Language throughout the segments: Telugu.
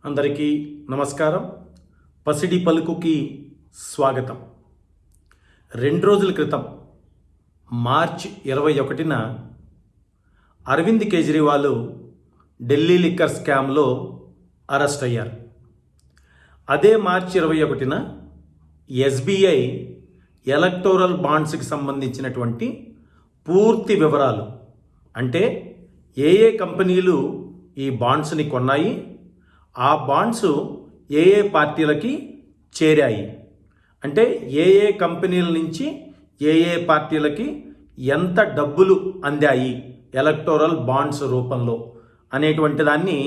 అందరికీ నమస్కారం. పసిడి పలుకుకి స్వాగతం. 2 రోజుల క్రితం మార్చి 21న అరవింద్ కేజ్రీవాల్ ఢిల్లీ లిక్కర్ స్కామ్లో అరెస్ట్ అయ్యారు. అదే మార్చి 21న ఎస్బీఐ ఎలక్టోరల్ బాండ్స్కి సంబంధించినటువంటి పూర్తి వివరాలు, అంటే ఏ కంపెనీలు ఈ బాండ్స్ని కొన్నాయి, ఆ బాండ్స్ ఏ పార్టీలకి చేరాయి, అంటే ఏ కంపెనీల నుంచి ఏ పార్టీలకి ఎంత డబ్బులు అందాయి ఎలక్టోరల్ బాండ్స్ రూపంలో అనేటువంటి దాన్ని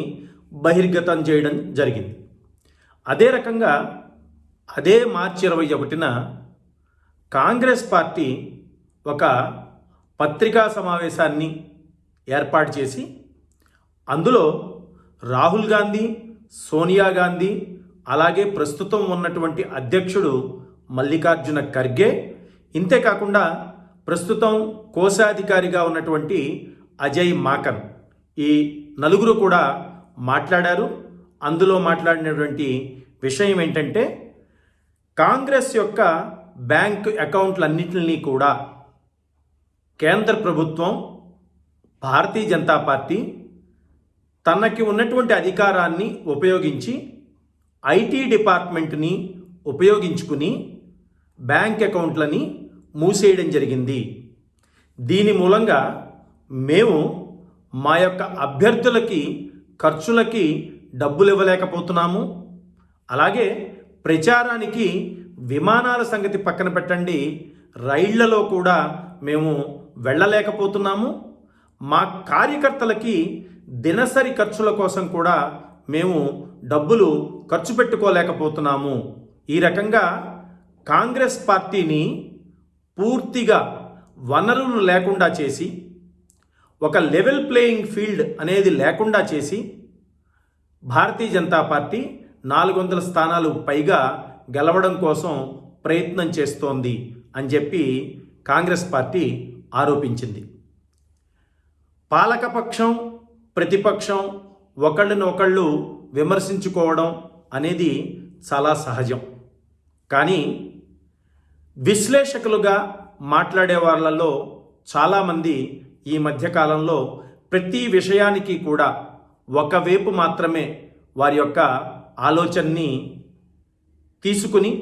బహిర్గతం చేయడం జరిగింది. అదే రకంగా అదే మార్చి 21న కాంగ్రెస్ పార్టీ ఒక పత్రికా సమావేశాన్ని ఏర్పాటు చేసి అందులో రాహుల్ గాంధీ, సోనియా గాంధీ, అలాగే ప్రస్తుతం ఉన్నటువంటి అధ్యక్షుడు మల్లికార్జున ఖర్గే, ఇంతేకాకుండా ప్రస్తుతం కోశాధికారిగా ఉన్నటువంటి అజయ్ మాకన్, ఈ నలుగురు కూడా మాట్లాడారు. అందులో మాట్లాడినటువంటి విషయం ఏంటంటే, కాంగ్రెస్ యొక్క బ్యాంక్ అకౌంట్లన్నింటినీ కూడా కేంద్ర ప్రభుత్వం, భారతీయ జనతా పార్టీ తనకి ఉన్నటువంటి అధికారాన్ని ఉపయోగించి ఐటీ డిపార్ట్మెంట్ని ఉపయోగించుకుని బ్యాంక్ అకౌంట్లని మూసేయడం జరిగింది. దీని మూలంగా మేము మా యొక్క అభ్యర్థులకి ఖర్చులకి డబ్బులు ఇవ్వలేకపోతున్నాము, అలాగే ప్రచారానికి విమానాల సంగతి పక్కన పెట్టండి, రైళ్లలో కూడా మేము వెళ్ళలేకపోతున్నాము, మా కార్యకర్తలకి దినసరి ఖర్చుల కోసం కూడా మేము డబ్బులు ఖర్చు పెట్టుకోలేకపోతున్నాము. ఈ రకంగా కాంగ్రెస్ పార్టీని పూర్తిగా వనరులు లేకుండా చేసి, ఒక లెవెల్ ప్లేయింగ్ ఫీల్డ్ అనేది లేకుండా చేసి భారతీయ జనతా పార్టీ 400 స్థానాలు పైగా గెలవడం కోసం ప్రయత్నం చేస్తోంది అని చెప్పి కాంగ్రెస్ పార్టీ ఆరోపించింది. పాలకపక్షం, ప్రతిపక్షం ఒకళ్ళనొకళ్ళు విమర్శించుకోవడం అనేది చాలా సహజం. కానీ విశ్లేషకులుగా మాట్లాడే వాళ్ళలో చాలామంది ఈ మధ్యకాలంలో ప్రతి విషయానికి కూడా ఒకవైపు మాత్రమే వారి యొక్క ఆలోచనని తీసుకుని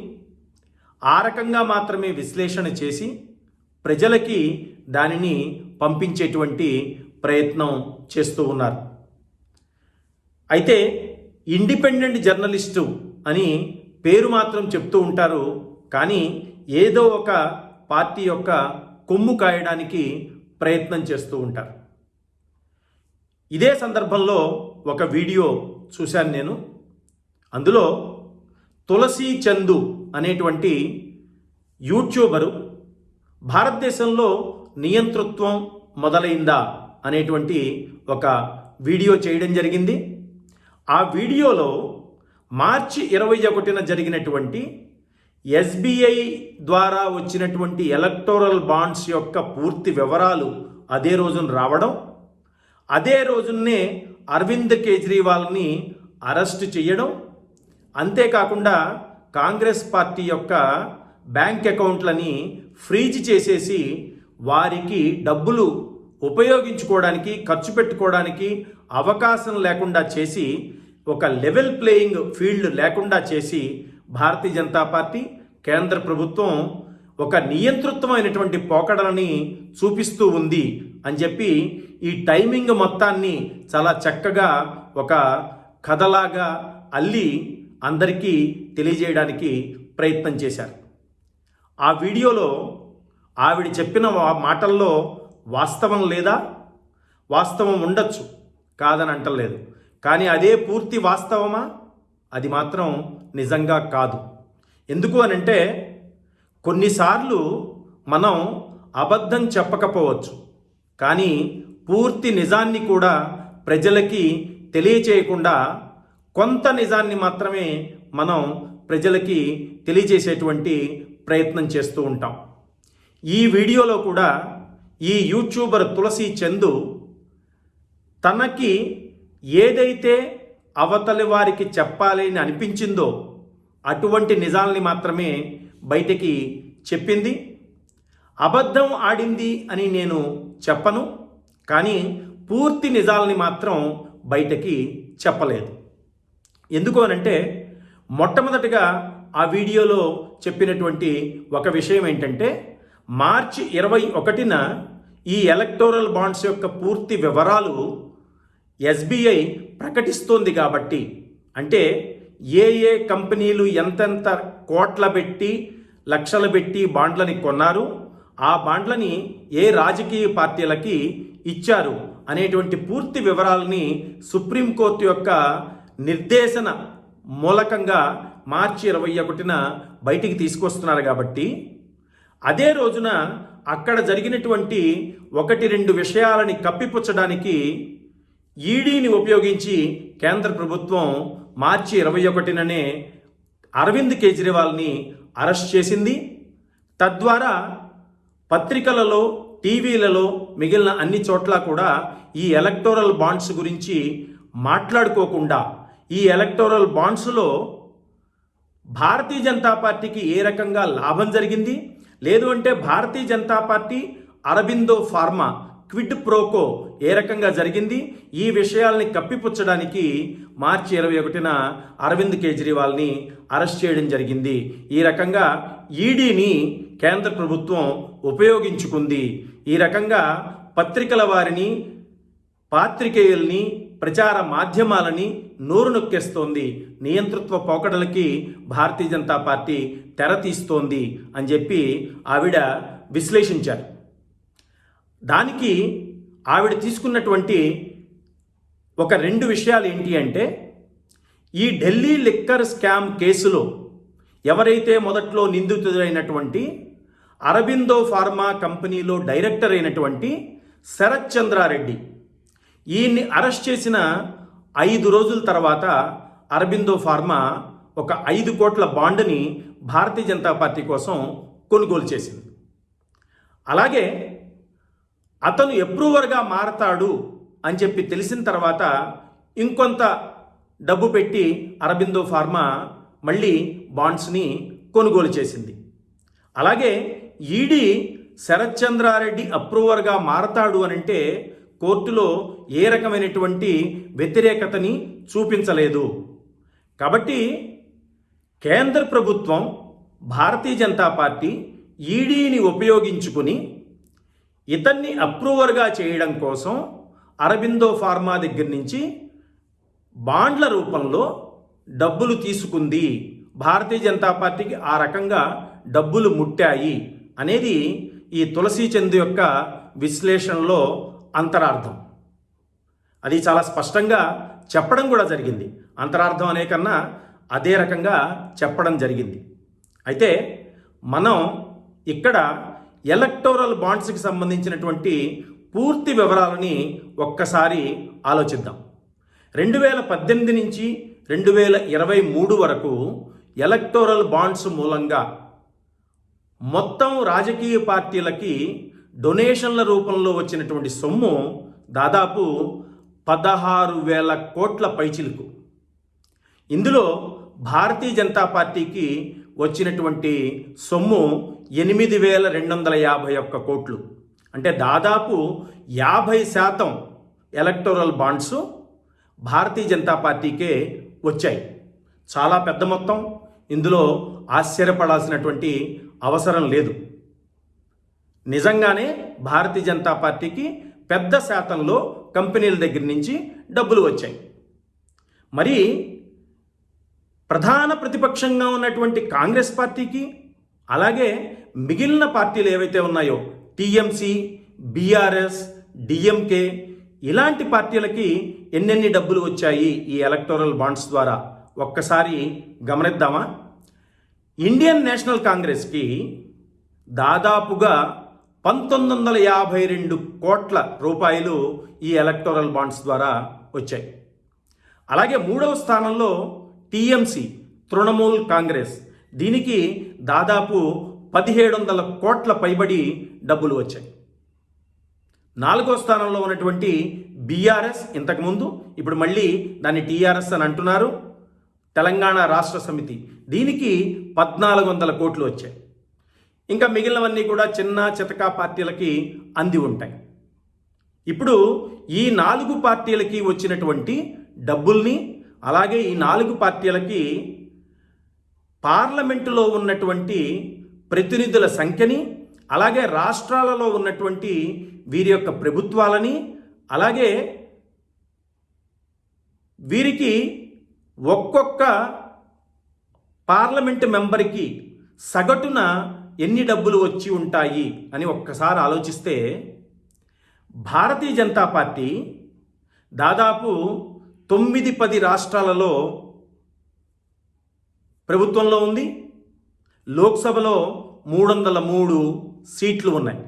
ఆ రకంగా మాత్రమే విశ్లేషణ చేసి ప్రజలకి దానిని పంపించేటువంటి ప్రయత్నం చేస్తూ ఉన్నారు. అయితే ఇండిపెండెంట్ జర్నలిస్టు అని పేరు మాత్రం చెప్తూ ఉంటారు, కానీ ఏదో ఒక పార్టీ యొక్క కొమ్ము కాయడానికి ప్రయత్నం చేస్తూ ఉంటారు. ఇదే సందర్భంలో ఒక వీడియో చూశాను నేను. అందులో తులసి చందు అనేటువంటి యూట్యూబరు భారతదేశంలో నియంతృత్వం మొదలైందా అనేటువంటి ఒక వీడియో చేయడం జరిగింది. ఆ వీడియోలో మార్చి 21న జరిగినటువంటి ఎస్బీఐ ద్వారా వచ్చినటువంటి ఎలక్టోరల్ బాండ్స్ యొక్క పూర్తి వివరాలు అదే రోజున రావడం, అదే రోజునే అరవింద్ కేజ్రీవాల్ని అరెస్ట్ చేయడం, అంతేకాకుండా కాంగ్రెస్ పార్టీ యొక్క బ్యాంక్ అకౌంట్లని ఫ్రీజ్ చేసేసి వారికి డబ్బులు ఉపయోగించుకోవడానికి, ఖర్చు పెట్టుకోవడానికి అవకాశం లేకుండా చేసి, ఒక లెవెల్ ప్లేయింగ్ ఫీల్డ్ లేకుండా చేసి భారతీయ జనతా పార్టీ, కేంద్ర ప్రభుత్వం ఒక నియంతృత్వమైనటువంటి పోకడలని చూపిస్తూ ఉంది అని చెప్పి ఈ టైమింగ్ మొత్తాన్ని చాలా చక్కగా ఒక కథలాగా అల్లి అందరికీ తెలియజేయడానికి ప్రయత్నం చేశారు. ఆ వీడియోలో ఆవిడ చెప్పిన మాటల్లో వాస్తవం లేదా? వాస్తవం ఉండొచ్చు, కాదని అంటలేదు. కానీ అదే పూర్తి వాస్తవమా? అది మాత్రం నిజంగా కాదు. ఎందుకు అనంటే, కొన్నిసార్లు మనం అబద్ధం చెప్పకపోవచ్చు, కానీ పూర్తి నిజాన్ని కూడా ప్రజలకి తెలియచేయకుండా కొంత నిజాన్ని మాత్రమే మనం ప్రజలకి తెలియజేసేటువంటి ప్రయత్నం చేస్తూ ఉంటాం. ఈ వీడియోలో కూడా ఈ యూట్యూబర్ తులసి చందు తనకి ఏదైతే అవతలి వారికి చెప్పాలి అని అనిపించిందో అటువంటి నిజాల్ని మాత్రమే బయటికి చెప్పింది. అబద్ధం ఆడింది అని నేను చెప్పను, కానీ పూర్తి నిజాల్ని మాత్రం బయటకి చెప్పలేదు. ఎందుకు అనంటే, మొట్టమొదటిగా ఆ వీడియోలో చెప్పినటువంటి ఒక విషయం ఏంటంటే, మార్చి 21న ఈ ఎలక్టోరల్ బాండ్స్ యొక్క పూర్తి వివరాలు ఎస్బీఐ ప్రకటిస్తోంది కాబట్టి, అంటే ఏ ఏ కంపెనీలు ఎంతెంత కోట్ల పెట్టి లక్షలు పెట్టి బాండ్లని కొన్నారు, ఆ బాండ్లని ఏ రాజకీయ పార్టీలకి ఇచ్చారు అనేటువంటి పూర్తి వివరాలని సుప్రీంకోర్టు యొక్క నిర్దేశన మూలకంగా మార్చి 21న బయటికి తీసుకొస్తున్నారు. కాబట్టి అదే రోజున అక్కడ జరిగినటువంటి 1-2 విషయాలని కప్పిపుచ్చడానికి ఈడీని ఉపయోగించి కేంద్ర ప్రభుత్వం మార్చి 21ననే అరవింద్ కేజ్రీవాల్ని అరెస్ట్ చేసింది. తద్వారా పత్రికలలో, టీవీలలో, మిగిలిన అన్ని చోట్ల కూడా ఈ ఎలక్టోరల్ బాండ్స్ గురించి మాట్లాడుకోకుండా, ఈ ఎలక్టోరల్ బాండ్స్లో భారతీయ జనతా పార్టీకి ఏ రకంగా లాభం జరిగింది, లేదు అంటే Bharatiya Janata party Aurobindo pharma quid pro quo ఏ రకంగా జరిగింది, ఈ విషయాల్ని కప్పిపుచ్చడానికి మార్చి 21న అరవింద్ కేజ్రీవాల్ని అరెస్ట్ చేయడం జరిగింది. ఈ రకంగా ఈడీని కేంద్ర ప్రభుత్వం ఉపయోగించుకుంది. ఈ రకంగా పత్రికల వారిని, పాత్రికేయుల్ని, ప్రచార మాధ్యమాలని నోరు నొక్కేస్తోంది. నియంతృత్వ పోకడలకి భారతీయ జనతా పార్టీ తెర తీస్తోంది అని చెప్పి ఆవిడ విశ్లేషించారు. దానికి ఆవిడ తీసుకున్నటువంటి ఒక 2 విషయాలు ఏంటి అంటే, ఈ ఢిల్లీ లిక్కర్ స్కామ్ కేసులో ఎవరైతే మొదట్లో నిందితుడైనటువంటి అరబిందో ఫార్మా కంపెనీలో డైరెక్టర్ అయినటువంటి శరత్ చంద్రారెడ్డి, ఈయన్ని అరెస్ట్ చేసిన 5 రోజుల తర్వాత అరబిందో ఫార్మా ఒక 5 కోట్ల బాండ్ని భారతీయ జనతా పార్టీ కోసం కొనుగోలు చేసింది. అలాగే అతను అప్రూవర్గా మారతాడు అని చెప్పి తెలిసిన తర్వాత ఇంకొంత డబ్బు పెట్టి అరబిందో ఫార్మా మళ్ళీ బాండ్స్ని కొనుగోలు చేసింది. అలాగే ఈడీ శరత్ చంద్రారెడ్డి అప్రూవర్గా మారతాడు అనంటే కోర్టులో ఏ రకమైనటువంటి వ్యతిరేకతని చూపించలేదు. కాబట్టి కేంద్ర ప్రభుత్వం, భారతీయ జనతా పార్టీ ఈడీని ఉపయోగించుకుని ఇతన్ని అప్రూవర్గా చేయడం కోసం అరబిందో ఫార్మా దగ్గర నుంచి బాండ్ల రూపంలో డబ్బులు తీసుకుంది. భారతీయ జనతా పార్టీకి ఆ రకంగా డబ్బులు ముట్టాయి అనేది ఈ తులసీ చంద్ యొక్క విశ్లేషణలో అంతరార్థం. అది చాలా స్పష్టంగా చెప్పడం కూడా జరిగింది. అంతరార్థం అనే కన్నా అదే రకంగా చెప్పడం జరిగింది. అయితే మనం ఇక్కడ ఎలక్టోరల్ బాండ్స్కి సంబంధించినటువంటి పూర్తి వివరాలని ఒక్కసారి ఆలోచిద్దాం. 2018 నుంచి 2023 వరకు ఎలక్టోరల్ బాండ్స్ మూలంగా మొత్తం రాజకీయ పార్టీలకి డొనేషన్ల రూపంలో వచ్చినటువంటి సొమ్ము దాదాపు 16,000 కోట్ల పైచిలుకు. ఇందులో భారతీయ జనతా పార్టీకి వచ్చినటువంటి సొమ్ము 8,251 కోట్లు. అంటే దాదాపు 50% ఎలక్టోరల్ బాండ్స్ భారతీయ జనతా పార్టీకే వచ్చాయి. చాలా పెద్ద మొత్తం. ఇందులో ఆశ్చర్యపడాల్సినటువంటి అవసరం లేదు. నిజంగానే భారతీయ జనతా పార్టీకి పెద్ద శాతంలో కంపెనీల దగ్గర నుంచి డబ్బులు వచ్చాయి. మరి ప్రధాన ప్రతిపక్షంగా ఉన్నటువంటి కాంగ్రెస్ పార్టీకి, అలాగే మిగిలిన పార్టీలు ఏవైతే ఉన్నాయో టీఎంసీ, బీఆర్ఎస్, డిఎంకే, ఇలాంటి పార్టీలకి ఎన్నెన్ని డబ్బులు వచ్చాయి ఈ ఎలక్టోరల్ బాండ్స్ ద్వారా ఒక్కసారి గమనిద్దామా? ఇండియన్ నేషనల్ కాంగ్రెస్కి దాదాపుగా 1952 కోట్ల రూపాయలు ఈ ఎలక్టోరల్ బాండ్స్ ద్వారా వచ్చాయి. అలాగే 3వ స్థానంలో టీఎంసీ, తృణమూల్ కాంగ్రెస్, దీనికి దాదాపు 1700 కోట్ల పైబడి డబ్బులు వచ్చాయి. 4వ స్థానంలో ఉన్నటువంటి బీఆర్ఎస్ ఇంతకుముందు, ఇప్పుడు మళ్ళీ దాన్ని టీఆర్ఎస్ అని అంటున్నారు. తెలంగాణ రాష్ట్ర సమితి దీనికి 1400 కోట్లు వచ్చాయి. ఇంకా మిగిలినవన్నీ కూడా చిన్న చితకా పార్టీలకి అంది ఉంటాయి. ఇప్పుడు ఈ 4 పార్టీలకి వచ్చినటువంటి డబ్బుల్ని, అలాగే ఈ 4 పార్టీలకి పార్లమెంటులో ఉన్నటువంటి ప్రతినిధుల సంఖ్యని, అలాగే రాష్ట్రాలలో ఉన్నటువంటి వీరి యొక్క ప్రభుత్వాలని, అలాగే వీరికి ఒక్కొక్క పార్లమెంటు మెంబర్కి సగటున ఎన్ని డబ్బులు వచ్చి ఉంటాయి అని ఒక్కసారి ఆలోచిస్తే, భారతీయ జనతా పార్టీ దాదాపు 9-10 రాష్ట్రాలలో ప్రభుత్వంలో ఉంది. లోక్సభలో 303 సీట్లు ఉన్నాయి.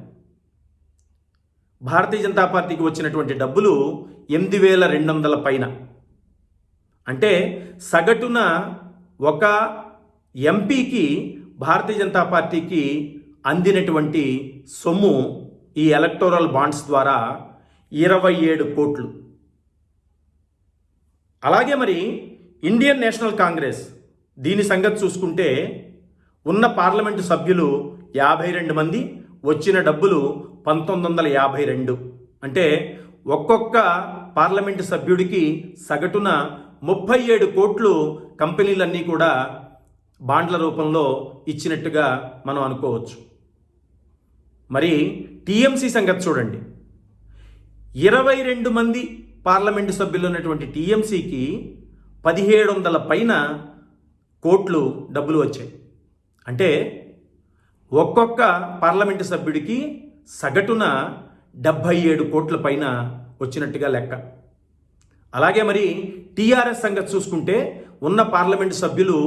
భారతీయ జనతా పార్టీకి వచ్చినటువంటి డబ్బులు 8200 పైన. అంటే సగటున ఒక ఎంపీకి భారతీయ జనతా పార్టీకి అందినటువంటి సొమ్ము ఈ ఎలక్టోరల్ బాండ్స్ ద్వారా 27 కోట్లు. అలాగే మరి ఇండియన్ నేషనల్ కాంగ్రెస్ దీని సంగతి చూసుకుంటే, ఉన్న పార్లమెంటు సభ్యులు 52 మంది, వచ్చిన డబ్బులు 1952. అంటే ఒక్కొక్క పార్లమెంటు సభ్యుడికి సగటున 37 కోట్లు కంపెనీలన్నీ కూడా బాండ్ల రూపంలో ఇచ్చినట్టుగా మనం అనుకోవచ్చు. మరి టీఎంసీ సంగతి చూడండి. 22 మంది పార్లమెంటు సభ్యులు ఉన్నటువంటి టీఎంసీకి 1700 పైన కోట్లు డబ్బులు వచ్చాయి. అంటే ఒక్కొక్క పార్లమెంటు సభ్యుడికి సగటున 77 కోట్ల పైన వచ్చినట్టుగా లెక్క. అలాగే మరి టీఆర్ఎస్ సంగతి చూసుకుంటే, ఉన్న పార్లమెంటు సభ్యులు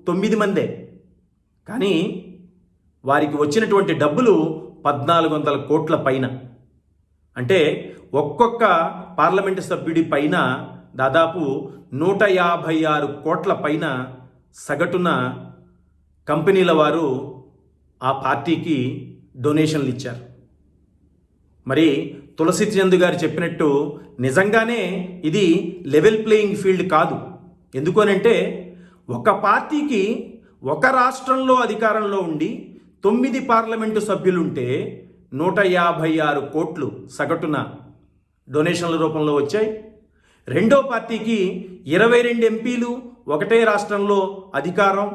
9 మందే, కానీ వారికి వచ్చినటువంటి డబ్బులు 1400 కోట్ల పైన. అంటే ఒక్కొక్క పార్లమెంటు సభ్యుడి పైన దాదాపు 156 కోట్ల పైన సగటున కంపెనీల వారు ఆ పార్టీకి డొనేషన్లు ఇచ్చారు. మరి తులసి చంద్ గారు చెప్పినట్టు నిజంగానే ఇది లెవెల్ ప్లేయింగ్ ఫీల్డ్ కాదు. ఎందుకనంటే ఒక పార్టీకి ఒక రాష్ట్రంలో అధికారంలో ఉండి 9 పార్లమెంటు సభ్యులుంటే 156 కోట్లు సగటున డొనేషన్ల రూపంలో వచ్చాయి. రెండో పార్టీకి 22 ఎంపీలు, ఒకటే రాష్ట్రంలో అధికారం,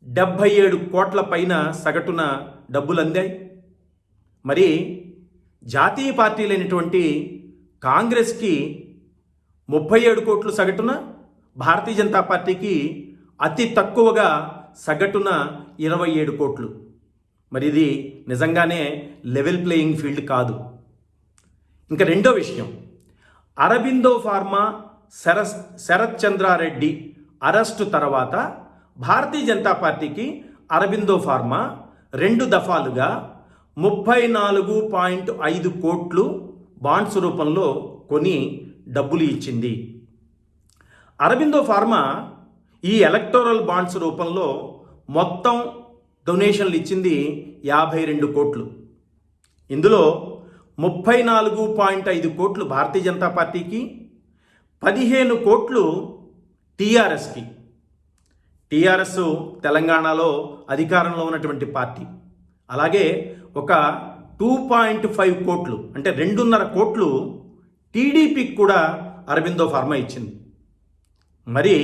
77 కోట్ల పైన సగటున డబ్బులు అందాయి. మరి జాతీయ పార్టీలైనటువంటి కాంగ్రెస్కి 37 కోట్లు సగటున, భారతీయ జనతా పార్టీకి అతి తక్కువగా సగటున 27 కోట్లు. మరి ఇది నిజంగానే లెవెల్ ప్లేయింగ్ ఫీల్డ్ కాదు. ఇంకా రెండో విషయం, అరబిందో ఫార్మా శరత్ చంద్రారెడ్డి అరెస్టు తర్వాత భారతీయ జనతా పార్టీకి అరబిందో ఫార్మా 2 దఫాలుగా 34.5 కోట్లు బాండ్స్ రూపంలో కొని డబ్బులు ఇచ్చింది. అరబిందో ఫార్మా ఈ ఎలక్టోరల్ బాండ్స్ రూపంలో మొత్తం డొనేషన్లు ఇచ్చింది 52 కోట్లు. ఇందులో 34.5 కోట్లు భారతీయ జనతా పార్టీకి, 15 కోట్లు టీఆర్ఎస్కి. టీఆర్ఎస్ తెలంగాణలో అధికారంలో ఉన్నటువంటి పార్టీ. అలాగే ఒక 2.5 కోట్లు అంటే 2.5 కోట్లు టీడీపీకి కూడా అరబిందో ఫార్మా ఇచ్చింది. మరి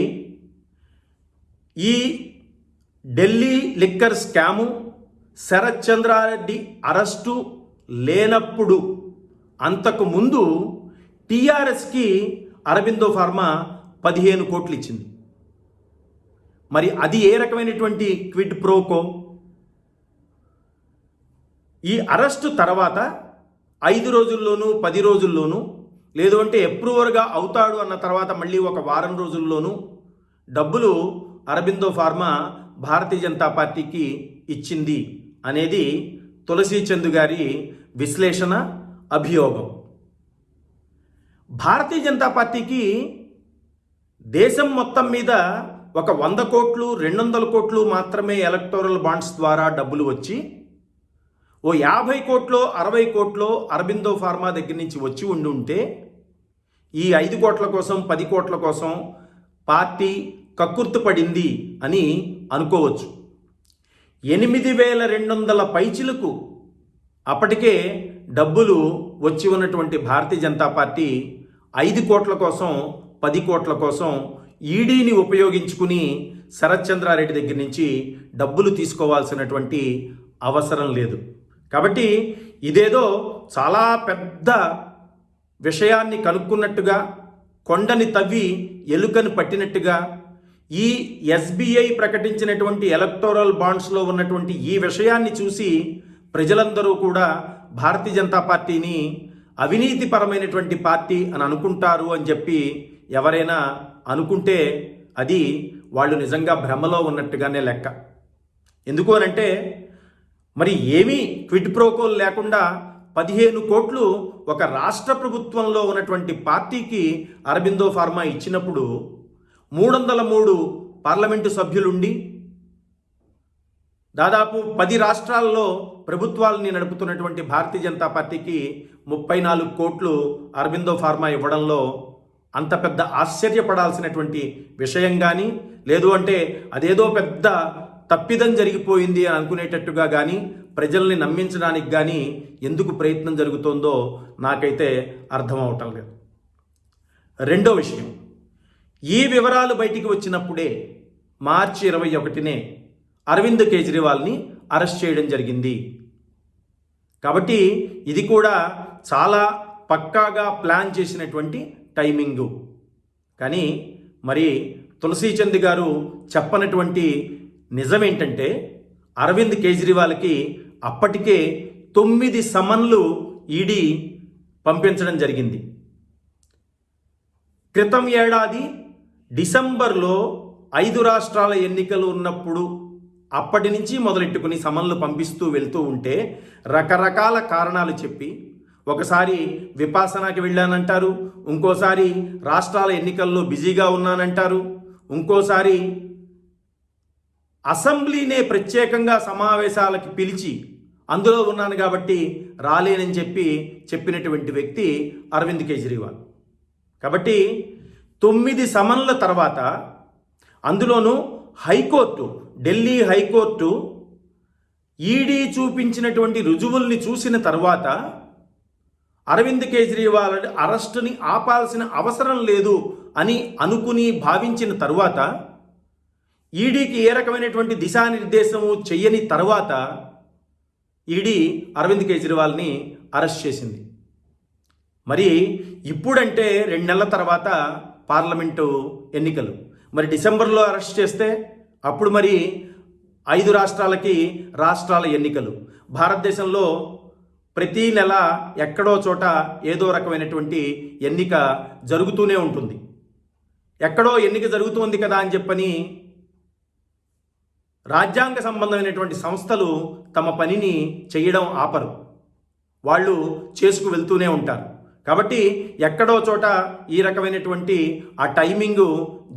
ఈ Delhi liquor scam, Sarath Chandra Reddy arrest లేనప్పుడు అంతకు ముందు టీఆర్ఎస్కి అరబిందో ఫార్మా 15 కోట్లు ఇచ్చింది. మరి అది ఏ రకమైనటువంటి క్విడ్ ప్రోకో? ఈ అరెస్టు తర్వాత 5 రోజుల్లోనూ 10 రోజుల్లోనూ, లేదు అంటే అప్రూవర్గా అవుతాడు అన్న తర్వాత మళ్ళీ ఒక వారం రోజుల్లోనూ డబ్బులు అరబిందో ఫార్మా భారతీయ జనతా పార్టీకి ఇచ్చింది అనేది తులసి చంద్ గారి విశ్లేషణ, అభియోగం. భారతీయ జనతా పార్టీకి దేశం మొత్తం మీద ఒక 100 కోట్లు 200 కోట్లు మాత్రమే ఎలక్టోరల్ బాండ్స్ ద్వారా డబ్బులు వచ్చి, ఓ 50 కోట్లో 60 కోట్లో అరబిందో ఫార్మా దగ్గర నుంచి వచ్చి ఉండి ఉంటే ఈ 5 కోట్ల కోసం 10 కోట్ల కోసం పార్టీ కక్కుర్తి పడింది అని అనుకోవచ్చు. 8,200 పైచిలకు అప్పటికే డబ్బులు వచ్చి ఉన్నటువంటి భారతీయ జనతా పార్టీ 5 కోట్ల కోసం 10 కోట్ల కోసం ఈడీని ఉపయోగించుకుని శరత్ చంద్రారెడ్డి దగ్గర నుంచి డబ్బులు తీసుకోవాల్సినటువంటి అవసరం లేదు. కాబట్టి ఇదేదో చాలా పెద్ద విషయాన్ని కనుక్కున్నట్టుగా, కొండని తవ్వి ఎలుకను పట్టినట్టుగా, ఈ ఎస్బీఐ ప్రకటించినటువంటి ఎలక్టోరల్ బాండ్స్లో ఉన్నటువంటి ఈ విషయాన్ని చూసి ప్రజలందరూ కూడా భారతీయ జనతా పార్టీని అవినీతిపరమైనటువంటి పార్టీ అని అనుకుంటారు అని చెప్పి ఎవరైనా అనుకుంటే అది వాళ్ళు నిజంగా భ్రమలో ఉన్నట్టుగానే లెక్క. ఎందుకు అనంటే మరి ఏమీ క్విడ్ ప్రోకోల్ లేకుండా 15 కోట్లు ఒక రాష్ట్ర ప్రభుత్వంలో ఉన్నటువంటి పార్టీకి అరబిందో ఫార్మా ఇచ్చినప్పుడు 303 పార్లమెంటు సభ్యులుండి దాదాపు 10 రాష్ట్రాల్లో ప్రభుత్వాలని నడుపుతున్నటువంటి భారతీయ జనతా పార్టీకి 34 కోట్లు అరబిందో ఫార్మా ఇవ్వడంలో అంత పెద్ద ఆశ్చర్యపడాల్సినటువంటి విషయం కానీ, లేదు అంటే అదేదో పెద్ద తప్పిదం జరిగిపోయింది అని అనుకునేటట్టుగా కానీ, ప్రజల్ని నమ్మించడానికి కానీ ఎందుకు ప్రయత్నం జరుగుతోందో నాకైతే అర్థం అవటం లేదు. రెండో విషయం, ఈ వివరాలు బయటికి వచ్చినప్పుడే మార్చి 21నే అరవింద్ కేజ్రీవాల్ని అరెస్ట్ చేయడం జరిగింది. కాబట్టి ఇది కూడా చాలా పక్కాగా ప్లాన్ చేసినటువంటి టైమింగు. కానీ మరి తులసీచంద్ గారు చెప్పనటువంటి నిజమేంటంటే అరవింద్ కేజ్రీవాల్కి అప్పటికే 9 సమన్లు ఈడీ పంపించడం జరిగింది. క్రితం ఏడాది డిసెంబర్లో 5 రాష్ట్రాల ఎన్నికలు ఉన్నప్పుడు అప్పటి నుంచి మొదలెట్టుకుని సమన్లు పంపిస్తూ వెళ్తూ ఉంటే రకరకాల కారణాలు చెప్పి, ఒకసారి విపాసనాకి వెళ్ళానంటారు, ఇంకోసారి రాష్ట్రాల ఎన్నికల్లో బిజీగా ఉన్నానంటారు, ఇంకోసారి అసెంబ్లీనే ప్రత్యేకంగా సమావేశాలకి పిలిచి అందులో ఉన్నాను కాబట్టి రాలేనని చెప్పినటువంటి వ్యక్తి అరవింద్ కేజ్రీవాల్. కాబట్టి 9 సమన్ల తర్వాత అందులోనూ హైకోర్టు, ఢిల్లీ హైకోర్టు ఈడీ చూపించినటువంటి రుజువుల్ని చూసిన తర్వాత అరవింద్ కేజ్రీవాల్ అరెస్టుని ఆపాల్సిన అవసరం లేదు అని అనుకుని భావించిన తరువాత, ఈడీకి ఏ రకమైనటువంటి దిశానిర్దేశము చెయ్యని తర్వాత ఈడీ అరవింద్ కేజ్రీవాల్ని అరెస్ట్ చేసింది. మరి ఇప్పుడంటే 2 నెలల తర్వాత పార్లమెంటు ఎన్నికలు, మరి డిసెంబర్లో అరెస్ట్ చేస్తే అప్పుడు మరి 5 రాష్ట్రాలకి రాష్ట్రాల ఎన్నికలు. భారతదేశంలో ప్రతి నెల ఎక్కడో చోట ఏదో రకమైనటువంటి ఎన్నిక జరుగుతూనే ఉంటుంది. ఎక్కడో ఎన్నిక జరుగుతుంది కదా అని చెప్పని రాజ్యాంగ సంబంధమైనటువంటి సంస్థలు తమ పనిని చేయడం ఆపరు, వాళ్ళు చేసుకు వెళ్తూనే ఉంటారు. కాబట్టి ఎక్కడో చోట ఈ రకమైనటువంటి ఆ టైమింగు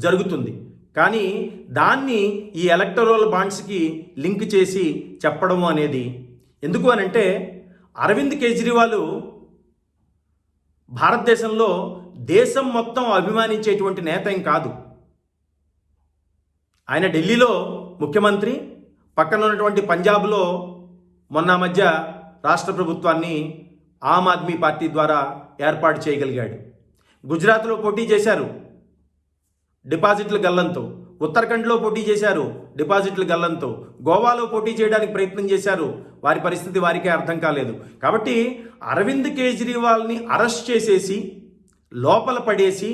జరుగుతుంది. కానీ దాన్ని ఈ ఎలక్టోరల్ బాండ్స్కి లింక్ చేసి చెప్పడము అనేది ఎందుకు అనంటే, అరవింద్ కేజ్రీవాల్ భారతదేశంలో దేశం మొత్తం అభిమానించేటువంటి నేత ఏం కాదు. ఆయన ఢిల్లీలో ముఖ్యమంత్రి, పక్కన ఉన్నటువంటి పంజాబ్లో మొన్న మధ్య రాష్ట్ర ప్రభుత్వాన్ని ఆమ్ ఆద్మీ పార్టీ ద్వారా ఏర్పాటు చేయగలిగాడు. గుజరాత్లో పోటీ చేశారు డిపాజిట్ల గల్లంతో, ఉత్తరాఖండ్లో పోటీ చేశారు డిపాజిట్ల గల్లంతో, గోవాలో పోటీ చేయడానికి ప్రయత్నం చేశారు, వారి పరిస్థితి వారికే అర్థం కాలేదు. కాబట్టి అరవింద్ కేజ్రీవాల్ని అరెస్ట్ చేసేసి లోపల పడేసి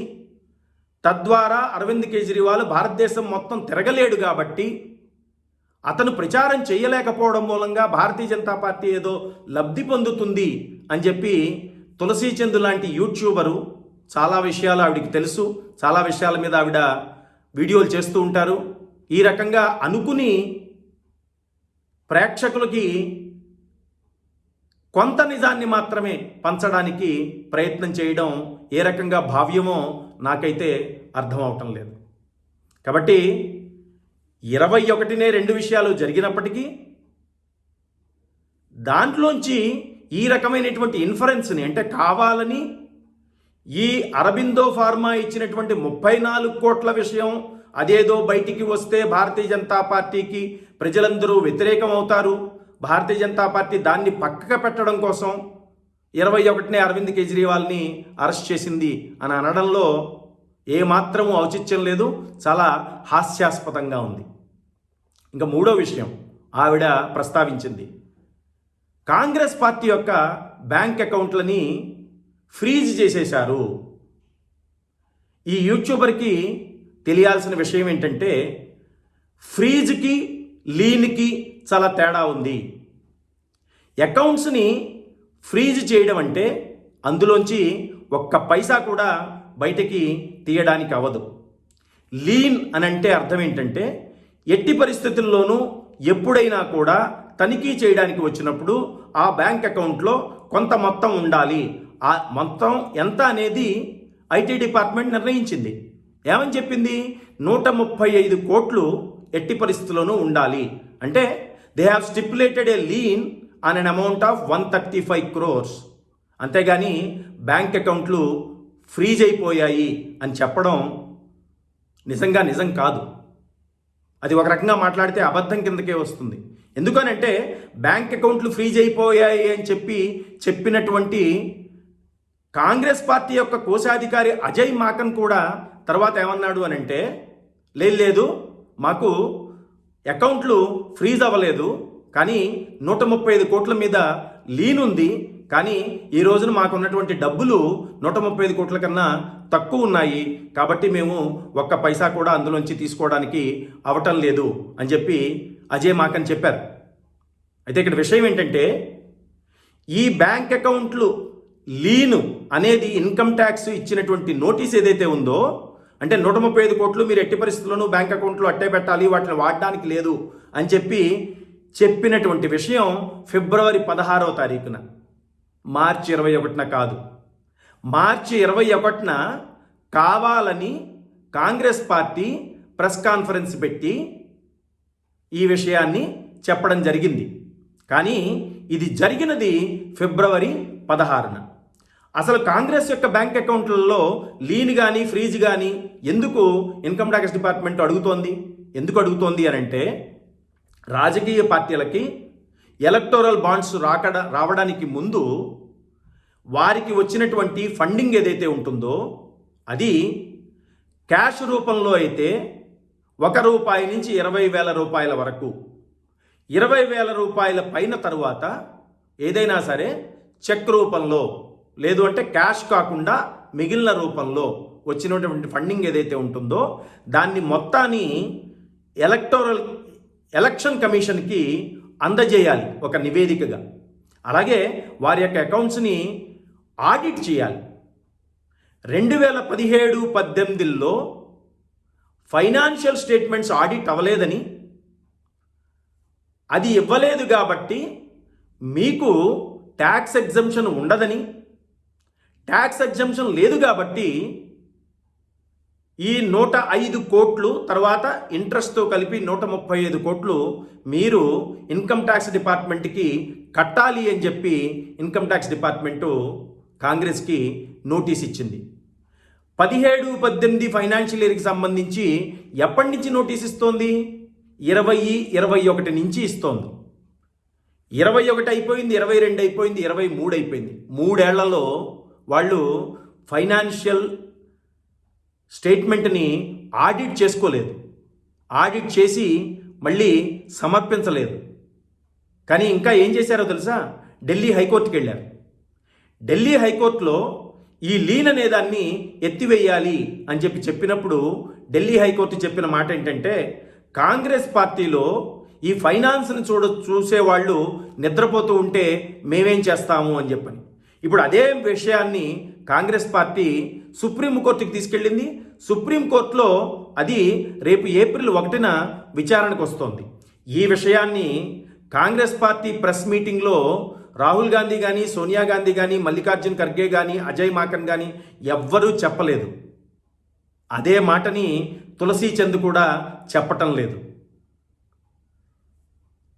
తద్వారా అరవింద్ కేజ్రీవాల్ భారతదేశం మొత్తం తిరగలేడు కాబట్టి అతను ప్రచారం చేయలేకపోవడం మూలంగా భారతీయ జనతా పార్టీ ఏదో లబ్ధి పొందుతుంది అని చెప్పి తులసీచంద్ లాంటి యూట్యూబరు, చాలా విషయాలు ఆవిడికి తెలుసు, చాలా విషయాల మీద ఆవిడ వీడియోలు చేస్తూ ఉంటారు, ఈ రకంగా అనుకుని ప్రేక్షకులకి కొంత నిజాన్ని మాత్రమే పంచడానికి ప్రయత్నం చేయడం ఏ రకంగా భావ్యమో నాకైతే అర్థం అవటం లేదు. కాబట్టి 21నే 2 విషయాలు జరిగినప్పటికీ దాంట్లోంచి ఈ రకమైనటువంటి ఇన్ఫరెన్స్ని, అంటే కావాలని ఈ అరబిందో ఫార్మా ఇచ్చినటువంటి 34 కోట్ల విషయం అదేదో బయటికి వస్తే భారతీయ జనతా పార్టీకి ప్రజలందరూ వ్యతిరేకం అవుతారు, భారతీయ జనతా పార్టీ దాన్ని పక్కకు పెట్టడం కోసం 21నే అరవింద్ కేజ్రీవాల్ని అరెస్ట్ చేసింది అని అనడంలో ఏమాత్రము ఔచిత్యం లేదు, చాలా హాస్యాస్పదంగా ఉంది. ఇంకా మూడో విషయం ఆవిడ ప్రస్తావించింది, కాంగ్రెస్ పార్టీ యొక్క బ్యాంక్ అకౌంట్లని ఫ్రీజ్ చేసేశారు. ఈ యూట్యూబర్కి తెలియాల్సిన విషయం ఏంటంటే ఫ్రీజ్కి లీన్కి చాలా తేడా ఉంది. అకౌంట్స్ని ఫ్రీజ్ చేయడం అంటే అందులోంచి ఒక్క పైసా కూడా బయటికి తీయడానికి అవ్వదు. లీన్ అని అంటే అర్థం ఏంటంటే ఎట్టి పరిస్థితుల్లోనూ ఎప్పుడైనా కూడా తనిఖీ చేయడానికి వచ్చినప్పుడు ఆ బ్యాంక్ అకౌంట్లో కొంత మొత్తం ఉండాలి. ఆ మొత్తం ఎంత అనేది ఐటీ డిపార్ట్మెంట్ నిర్ణయించింది. ఏమని చెప్పింది? 135 కోట్లు ఎట్టి పరిస్థితుల్లోనూ ఉండాలి. అంటే they have stipulated A lean on an amount of 135 crores. అంతేగాని బ్యాంక్ అకౌంట్లు ఫ్రీజ్ అయిపోయాయి అని చెప్పడం నిజంగా నిజం కాదు. అది ఒక రకంగా మాట్లాడితే అబద్ధం కిందకే వస్తుంది. ఎందుకనంటే బ్యాంక్ అకౌంట్లు ఫ్రీజ్ అయిపోయాయి అని చెప్పినటువంటి కాంగ్రెస్ పార్టీ యొక్క కోశాధికారి అజయ్ మాకన్ కూడా తర్వాత ఏమన్నాడు అని అంటే లేదు మాకు అకౌంట్లు ఫ్రీజ్ అవ్వలేదు, కానీ 135 కోట్ల మీద లీన్ ఉంది, కానీ ఈ రోజున మాకున్నటువంటి డబ్బులు 135 కోట్ల కన్నా తక్కువ ఉన్నాయి, కాబట్టి మేము ఒక్క పైసా కూడా అందులోంచి తీసుకోవడానికి అవటం లేదు అని చెప్పి అజయ్ మాకన్ చెప్పారు. అయితే ఇక్కడ విషయం ఏంటంటే ఈ బ్యాంక్ అకౌంట్లు లీను అనేది ఇన్కమ్ ట్యాక్స్ ఇచ్చినటువంటి నోటీస్ ఏదైతే ఉందో, అంటే 135 కోట్లు మీరు ఎట్టి పరిస్థితుల్లోనూ బ్యాంక్ అకౌంట్లో అట్టే పెట్టాలి, వాటిని వాడడానికి లేదు అని చెప్పినటువంటి విషయం ఫిబ్రవరి 16వ తారీఖున, మార్చి 21న కాదు, మార్చి 21న కావాలని కాంగ్రెస్ పార్టీ ప్రెస్ కాన్ఫరెన్స్ పెట్టి ఈ విషయాన్ని చెప్పడం జరిగింది. కానీ ఇది జరిగినది ఫిబ్రవరి 16న. అసలు కాంగ్రెస్ యొక్క బ్యాంక్ అకౌంట్లలో లీన్ కానీ ఫ్రీజ్ కానీ ఎందుకు ఇన్కమ్ ట్యాక్స్ డిపార్ట్మెంట్ అడుగుతోంది? ఎందుకు అడుగుతోంది అని అంటే రాజకీయ పార్టీలకి ఎలక్టోరల్ బాండ్స్ రావడానికి ముందు వారికి వచ్చినటువంటి ఫండింగ్ ఏదైతే ఉంటుందో అది క్యాష్ రూపంలో అయితే ₹1 నుంచి 20,000 రూపాయల వరకు, 20,000 రూపాయల పైన తరువాత ఏదైనా సరే చెక్ రూపంలో లేదు అంటే క్యాష్ కాకుండా మిగిలిన రూపంలో వచ్చినటువంటి ఫండింగ్ ఏదైతే ఉంటుందో దాన్ని మొత్తాన్ని ఎలక్షన్ కమిషన్కి అందజేయాలి ఒక నివేదికగా. అలాగే వారి యొక్క అకౌంట్స్ని ఆడిట్ చేయాలి. 2017-18లో ఫైనాన్షియల్ స్టేట్మెంట్స్ ఆడిట్ అవ్వలేదని, అది ఇవ్వలేదు కాబట్టి మీకు ట్యాక్స్ ఎగ్జంప్షన్ ఉండదని, ట్యాక్స్ ఎగ్జంప్షన్ లేదు కాబట్టి ఈ 105 కోట్లు తర్వాత ఇంట్రెస్ట్తో కలిపి 135 కోట్లు మీరు ఇన్కమ్ ట్యాక్స్ డిపార్ట్మెంట్కి కట్టాలి అని చెప్పి ఇన్కమ్ ట్యాక్స్ డిపార్ట్మెంటు కాంగ్రెస్కి నోటీస్ ఇచ్చింది. 17-18 ఫైనాన్షియల్ ఇయర్కి సంబంధించి ఎప్పటి నుంచి నోటీస్ ఇస్తోంది? 20-21 నుంచి ఇస్తోంది. 21 అయిపోయింది, 22 అయిపోయింది, 23 అయిపోయింది. 3 ఏళ్లలో వాళ్ళు ఫైనాన్షియల్ స్టేట్మెంట్ని ఆడిట్ చేసుకోలేదు, ఆడిట్ చేసి మళ్ళీ సమర్పించలేదు. కానీ ఇంకా ఏం చేశారో తెలుసా? ఢిల్లీ హైకోర్టుకి వెళ్ళారు. ఢిల్లీ హైకోర్టులో ఈ లీన్ అనేదాన్ని ఎత్తివేయాలి అని చెప్పినప్పుడు ఢిల్లీ హైకోర్టు చెప్పిన మాట ఏంటంటే కాంగ్రెస్ పార్టీలో ఈ ఫైనాన్స్ని చూసేవాళ్ళు నిద్రపోతూ ఉంటే మేమేం చేస్తాము అని చెప్పని. ఇప్పుడు అదే విషయాన్ని కాంగ్రెస్ పార్టీ సుప్రీంకోర్టుకి తీసుకెళ్ళింది. సుప్రీంకోర్టులో అది రేపు ఏప్రిల్ 1న విచారణకు వస్తోంది. ఈ విషయాన్ని కాంగ్రెస్ పార్టీ ప్రెస్ మీటింగ్లో రాహుల్ గాంధీ కానీ, సోనియా గాంధీ కానీ, మల్లికార్జున్ ఖర్గే కానీ, అజయ్ మాకన్ కానీ ఎవ్వరూ చెప్పలేదు. అదే మాటని తులసీ చంద్ కూడా చెప్పటం లేదు.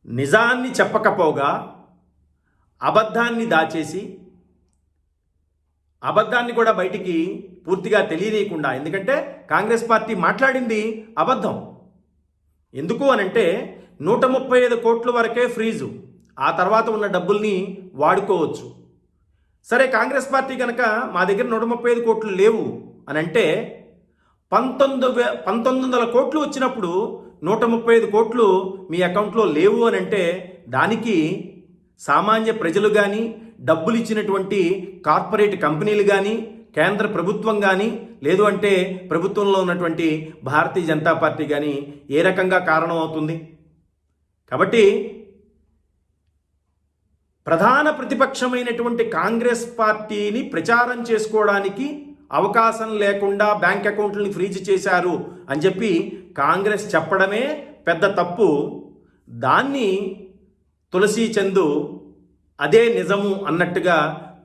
నిజాన్ని చెప్పకపోగా అబద్ధాన్ని దాచేసి అబద్ధాన్ని కూడా బయటికి పూర్తిగా తెలియనీయకుండా, ఎందుకంటే కాంగ్రెస్ పార్టీ మాట్లాడింది అబద్ధం. ఎందుకు అనంటే 135 కోట్ల వరకే ఫ్రీజు, ఆ తర్వాత ఉన్న డబ్బుల్ని వాడుకోవచ్చు. సరే, కాంగ్రెస్ పార్టీ కనుక మా దగ్గర 135 కోట్లు లేవు అని అంటే 1900 కోట్లు వచ్చినప్పుడు 135 కోట్లు మీ అకౌంట్లో లేవు అని అంటే దానికి సామాన్య ప్రజలు కానీ, డబ్బులు ఇచ్చినటువంటి కార్పొరేట్ కంపెనీలు కానీ, కేంద్ర ప్రభుత్వం కానీ, లేదు అంటే ప్రభుత్వంలో ఉన్నటువంటి భారతీయ జనతా పార్టీ కానీ ఏ రకంగా కారణం అవుతుంది? కాబట్టి ప్రధాన ప్రతిపక్షమైనటువంటి కాంగ్రెస్ పార్టీని ప్రచారం చేసుకోవడానికి అవకాశం లేకుండా బ్యాంక్ అకౌంట్లని ఫ్రీజ్ చేశారు అని చెప్పి కాంగ్రెస్ చెప్పడమే పెద్ద తప్పు. దాన్ని తులసి చందు అదే నిజము అన్నట్టుగా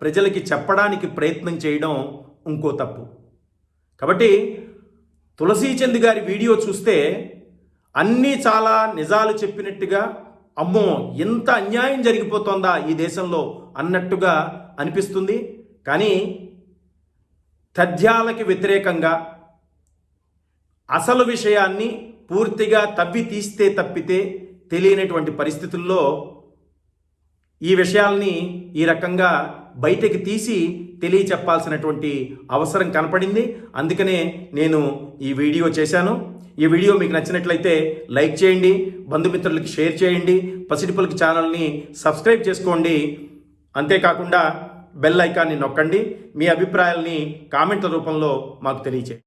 ప్రజలకి చెప్పడానికి ప్రయత్నం చేయడం ఇంకో తప్పు. కాబట్టి తులసి చంద్ గారి వీడియో చూస్తే అన్నీ చాలా నిజాలు చెప్పినట్టుగా, అమ్మో ఎంత అన్యాయం జరిగిపోతుందా ఈ దేశంలో అన్నట్టుగా అనిపిస్తుంది. కానీ తథ్యాలకి వ్యతిరేకంగా అసలు విషయాన్ని పూర్తిగా తవ్వి తీస్తే తప్పితే తెలియనటువంటి పరిస్థితుల్లో ఈ విషయాల్ని ఈ రకంగా బయటకి తీసి తెలియచెప్పాల్సినటువంటి అవసరం కనపడింది. అందుకనే నేను ఈ వీడియో చేశాను. ఈ వీడియో మీకు నచ్చినట్లయితే లైక్ చేయండి, బంధుమిత్రులకి షేర్ చేయండి, పసిడిపులకి ఛానల్ని సబ్స్క్రైబ్ చేసుకోండి. అంతేకాకుండా బెల్ ఐకాన్ని నొక్కండి. మీ అభిప్రాయాల్ని కామెంట్ల రూపంలో మాకు తెలియచేయండి.